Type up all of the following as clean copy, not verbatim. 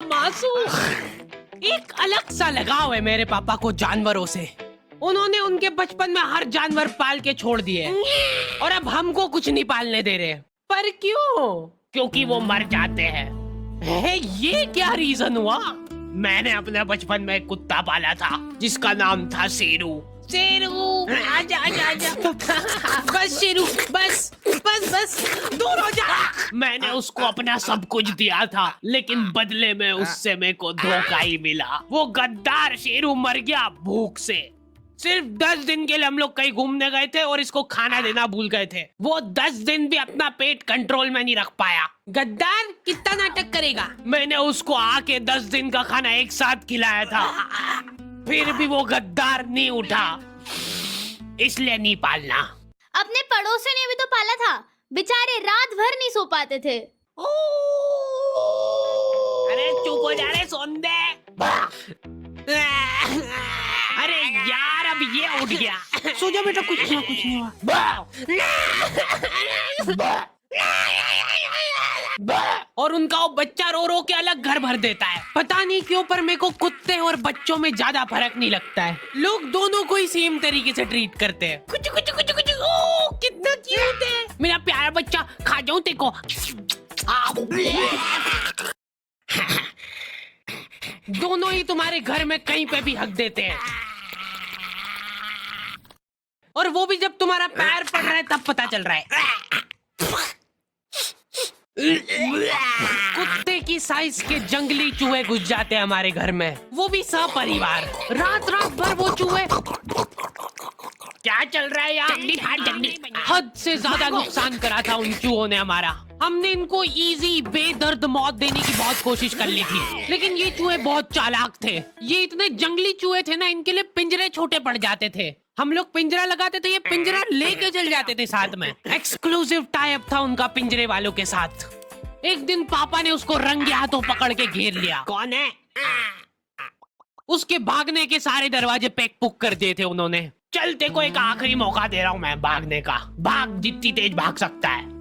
मासूम। एक अलग सा लगाव है मेरे पापा को जानवरों से। उन्होंने उनके बचपन में हर जानवर पाल के छोड़ दिए और अब हमको कुछ नहीं पालने दे रहे। पर क्यों? क्योंकि वो मर जाते हैं। ये क्या रीजन हुआ? मैंने अपने बचपन में एक कुत्ता पाला था जिसका नाम था शेरू। शेरू आजा आजा आजा। बस शेरू, बस बस बस, दूर हो जा। मैंने उसको अपना सब कुछ दिया था, लेकिन बदले में उससे मेरे को धोखा ही मिला। वो गद्दार शेरू मर गया भूख से। सिर्फ 10 दिन के लिए हम लोग कहीं घूमने गए थे और इसको खाना देना भूल गए थे। वो 10 दिन भी अपना पेट कंट्रोल में नहीं रख पाया। गद्दार कितना नाटक करेगा। मैंने उसको आके 10 दिन का खाना एक साथ खिलाया था, फिर भी वो गद्दार नहीं उठा। इसलिए नहीं पालना। अपने पड़ोसी ने भी तो पाला था, बेचारे रात भर नहीं सो पाते थे। अरे चुप हो जा रे सोंदे। अरे यार अब ये उठ गया। सो जा बेटा, कुछ नहीं हुआ। और उनका वो बच्चा रो रो के अलग घर भर देता है। पता नहीं क्यों, पर मेरे को कुत्ते और बच्चों में ज्यादा फर्क नहीं लगता है। लोग दोनों को ही सेम तरीके से ट्रीट करते हैं। कुछ कुछ कुछ कुछ। ओ कितना क्यूट है मेरा प्यारा बच्चा। खा जाऊं तेको। दोनों ही तुम्हारे घर में कहीं पे भी हक देते हैं, और वो भी जब तुम्हारा पैर पड़ रहा है तब पता चल रहा है। कुत्ते की साइज के जंगली चूहे घुस जाते हैं हमारे घर में, वो भी सपरिवार। रात रात भर वो चूहे। क्या चल रहा है यहाँ? हद से ज्यादा नुकसान करा था उन चूहों ने हमारा। हमने इनको इजी बेदर्द मौत देने की बहुत कोशिश कर ली थी, लेकिन ये चूहे बहुत चालाक थे। ये इतने जंगली चूहे थे ना, इनके लिए पिंजरे छोटे पड़ जाते थे। हम लोग पिंजरा लगाते थे, ये पिंजरा लेके चल जाते थे साथ में। एक्सक्लूसिव टाई अप था उनका पिंजरे वालों के साथ। एक दिन पापा ने उसको रंगे हाथों पकड़ के घेर लिया। कौन है? उसके भागने के सारे दरवाजे पैक पुक कर दिए थे उन्होंने। चलते को एक आखिरी मौका दे रहा हूँ मैं भागने का। भाग, जितनी तेज भाग सकता है।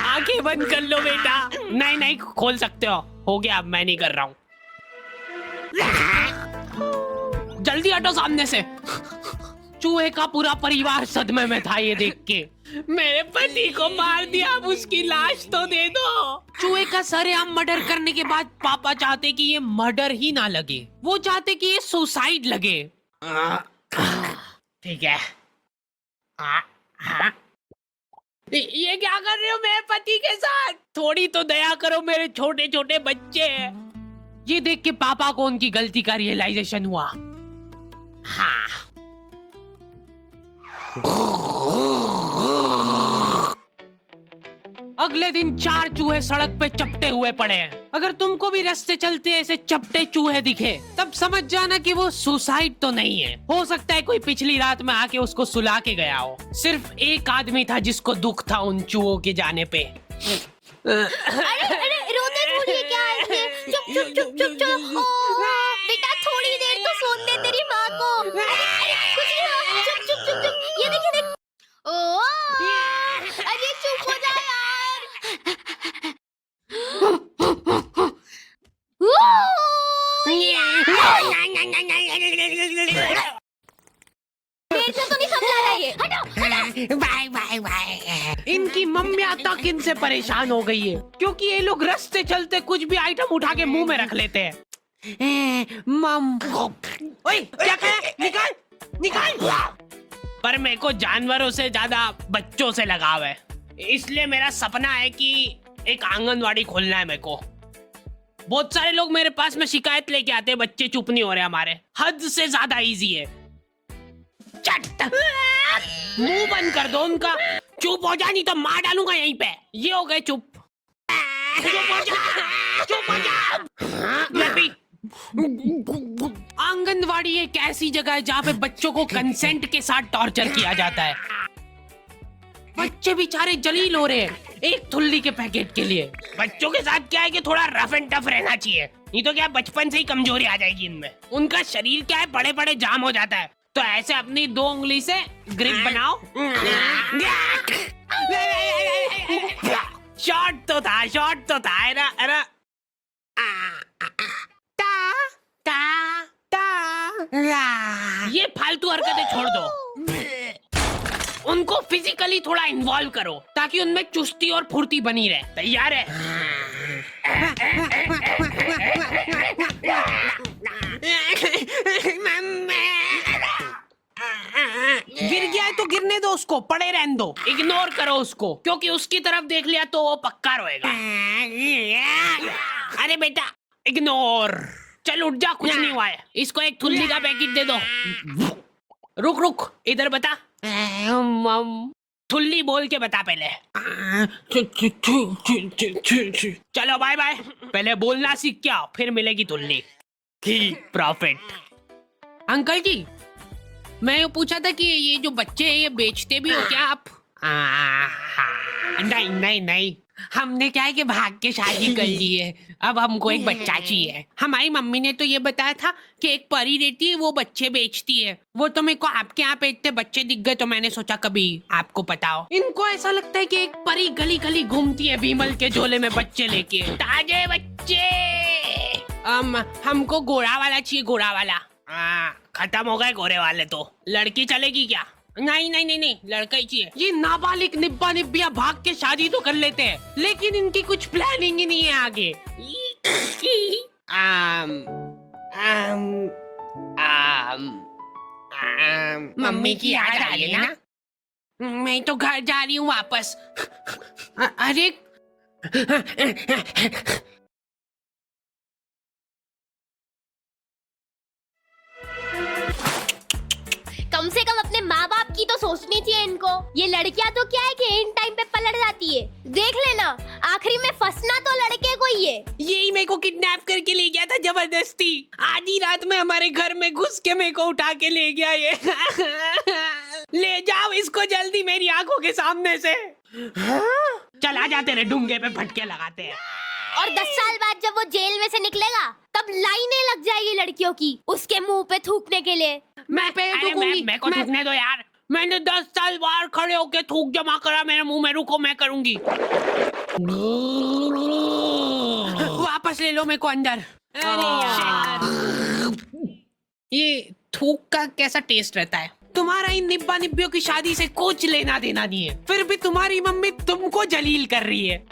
आंखें बंद कर लो बेटा। नहीं नहीं खोल सकते हो गया। अब मैं नहीं कर रहा हूँ। जल्दी हटो सामने से। चूहे का पूरा परिवार सदमे में था ये देख के। मेरे पति को मार दिया, अब उसकी लाश तो दे दो। चूहे का सरेआम मर्डर करने के बाद पापा चाहते कि ये मर्डर ही ना लगे, वो चाहते कि ये सुसाइड लगे। ठीक है। ये क्या कर रहे हो मेरे पति के साथ? थोड़ी तो दया करो, मेरे छोटे छोटे बच्चे हैं। ये देख के पापा को उनकी गलती का रियलाइजेशन हुआ। हाँ। अगले दिन 4 चूहे सड़क पे चपटे हुए पड़े हैं। अगर तुमको भी रास्ते चलते ऐसे चपटे चूहे दिखे, तब समझ जाना कि वो सुसाइड तो नहीं है। हो सकता है कोई पिछली रात में आके उसको सुला के गया हो। सिर्फ एक आदमी था जिसको दुख था उन चूहों के जाने पे। अरे रोते भूलिए क्या है? चुप चुप चुप चुप चुप। बेटा थोड़ी देर तो सोने दे तेरी माँ को। कुछ नहीं हुआ। चुप चुप चुप चुप। ये देख। अरे चुप हो जा यार। मेरे से तो नहीं समझा रहा ये। हटो। Bye bye bye. इनकी मम्मियाँ तक इनसे परेशान हो गई है, क्योंकि ये लोग रास्ते चलते कुछ भी आइटम उठा के मुंह में रख लेते हैं। मम, ओए क्या कहा? निकाल निकाल। पर मेरे को जानवरों से ज्यादा बच्चों से लगाव है, इसलिए मेरा सपना है कि एक आंगनवाड़ी खोलना है मेरे को। बहुत सारे लोग मेरे पास में शिकायत लेके आते हैं, बच्चे चुप नहीं हो रहे हमारे। हद से ज्यादा इजी है। चट मुंह बंद कर दो उनका। चुप हो जा, नहीं तो मार डालूंगा यहीं पे। ये हो गए चुप। चुप हो जा, चुप हो जा। आंगनवाड़ी एक ऐसी जगह है जहाँ पे बच्चों को कंसेंट के साथ टॉर्चर किया जाता है। बच्चे बेचारे जलील हो रहे हैं एक थुल्ली के पैकेट के लिए। बच्चों के साथ क्या है कि थोड़ा रफ एंड टफ रहना चाहिए, नहीं तो क्या बचपन से ही कमजोरी आ जाएगी इनमें। उनका शरीर क्या है बड़े बड़े जाम हो जाता है, तो ऐसे अपनी 2 उंगली से ग्रिप बनाओ। शॉट तो था अरे ये फालतू हरकतें छोड़ दो, उनको फिजिकली थोड़ा इन्वॉल्व करो ताकि उनमें चुस्ती और फुर्ती बनी रहे। तैयार है? गिर गया है तो गिरने दो उसको, पड़े रहने दो, इग्नोर करो उसको, क्योंकि उसकी तरफ देख लिया तो वो पक्का रोएगा। अरे बेटा इग्नोर, चल उठ जा, कुछ नहीं हुआ है। इसको एक थुल्ली का पैकेट दे दो। रुक इधर बता, थुल्ली बोल के बता पहले। चलो बाय बाय, पहले बोलना सीख के आओ, फिर मिलेगी थुल्ली। प्रॉफिट। अंकल जी, मैं ये पूछा था कि ये जो बच्चे हैं ये बेचते भी हो क्या आप? नहीं, हमने क्या है कि भाग के शादी कर ली है, अब हमको एक बच्चा चाहिए। हमारी मम्मी ने तो ये बताया था कि एक परी रहती है वो बच्चे बेचती है, वो तो मेरे को आपके यहाँ पे इतने बच्चे दिख गए तो मैंने सोचा कभी आपको पता हो। इनको ऐसा लगता है कि एक परी गली गली घूमती है बीमल के झोले में बच्चे लेके, ताजे बच्चे। हमको गोरा वाला चाहिए, गोरा वाला। खत्म हो गए गोरे वाले तो। लड़की चलेगी क्या? नहीं, लड़का ही चाहिए। ये नाबालिग निब्बा निब्बिया भाग के शादी तो कर लेते हैं, लेकिन इनकी कुछ प्लानिंग ही नहीं है आगे। मम्मी की याद आ रही है ना? मैं तो घर जा रही हूँ वापस। अरे कम से कम अपने माँ बाप की तो सोचनी चाहिए इनको। ये लड़कियां तो क्या है कि इन टाइम पे पलट जाती है, देख लेना आखिरी में फंसना तो लड़के को ही है। यही मेरे को किडनैप करके ले गया था जबरदस्ती, आधी रात में हमारे घर में घुस के मेरे को उठा के ले गया ये। ले जाओ इसको जल्दी मेरी आंखों के सामने से। चला जाते रहे, डूंगे पे फटके लगाते हैं। और 10 साल बाद जब वो जेल में से निकलेगा तब लाइनें लग जाएगी लड़कियों की उसके मुंह पे थूकने के लिए। मैं को थूकने दो यार, मैंने 10 साल बाहर खड़े होके थूक जमा करा मेरे मुंह में, रुको मैं करूंगी। वापस ले लो मेरे को अंदर। अरे यार, ये थूक का कैसा टेस्ट रहता है? तुम्हारा इन निब्बा निब्बियों की शादी से कुछ लेना देना नहीं है, फिर भी तुम्हारी मम्मी तुमको जलील कर रही है।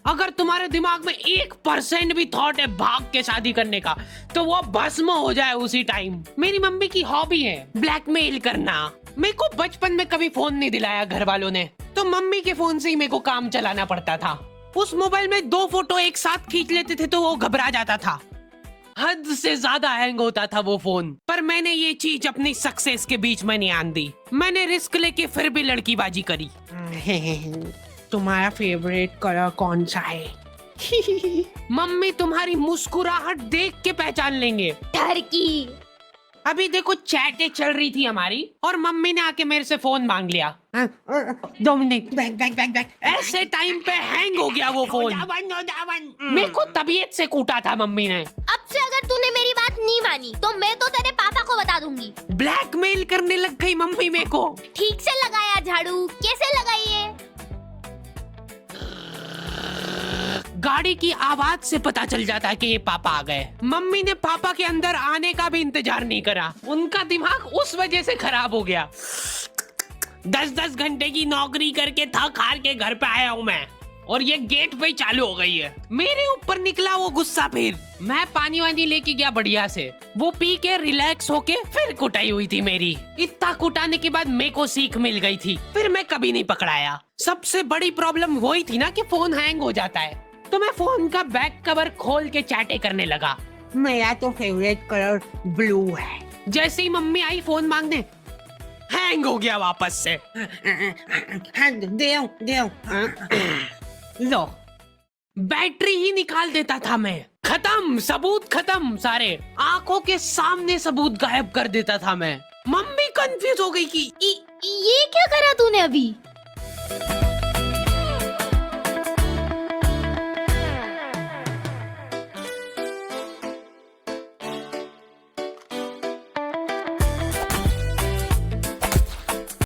अगर तुम्हारे दिमाग में 1% भी थॉट है भाग के शादी करने का, तो वो भस्म हो जाए उसी टाइम। मेरी मम्मी की हॉबी है ब्लैकमेल करना। मेरे को बचपन में कभी फोन नहीं दिलाया घर वालों ने, तो मम्मी के फोन से ही मेरे को काम चलाना पड़ता था। उस मोबाइल में 2 फोटो एक साथ खींच लेते थे तो वो घबरा जाता था, हद से ज्यादा हैंग होता था वो फोन। पर मैंने ये चीज अपनी सक्सेस के बीच में नहीं आन दी, मैंने रिस्क लेके फिर भी लड़कीबाजी करी। तुम्हारा फेवरेट कलर कौन सा है? मम्मी तुम्हारी मुस्कुराहट देख के पहचान लेंगे। टर्की। अभी देखो चैटें चल रही थी हमारी और मम्मी ने आके मेरे से फोन मांग लिया। 2 मिनट, बैक। ऐसे टाइम पे हैंग हो गया वो फोन। मेरे को तबीयत से कूटा था मम्मी ने। अब से अगर तूने मेरी बात नहीं मानी तो मैं तो तेरे पापा को बता दूंगी। ब्लैकमेल करने लग गई मम्मी मेरे को। ठीक से लगाया झाड़ू, कैसे लगाई है? गाड़ी की आवाज से पता चल जाता है कि ये पापा आ गए। मम्मी ने पापा के अंदर आने का भी इंतजार नहीं करा, उनका दिमाग उस वजह से खराब हो गया। 10-10 घंटे की नौकरी करके थक हार के घर पे आया हूँ मैं, और ये गेट पे ही चालू हो गई है। मेरे ऊपर निकला वो गुस्सा। फिर मैं पानी वानी लेके गया बढ़िया से, वो पी के रिलैक्स होके फिर कुटाई हुई थी मेरी। इतना कुटाने के बाद मेरे को सीख मिल गई थी, फिर मैं कभी नहीं पकड़ाया। सबसे बड़ी प्रॉब्लम वही थी ना कि फोन हैंग हो जाता है, तो मैं फोन का बैक कवर खोल के चैटे करने लगा। मेरा तो फेवरेट कलर ब्लू है। जैसे ही मम्मी आई फोन मांगने, हैंग हो गया वापस से। दे लो, बैटरी ही निकाल देता था मैं। खत्म, सबूत खत्म सारे। आंखों के सामने सबूत गायब कर देता था मैं। मम्मी कंफ्यूज हो गई कि ये क्या करा तूने अभी? है।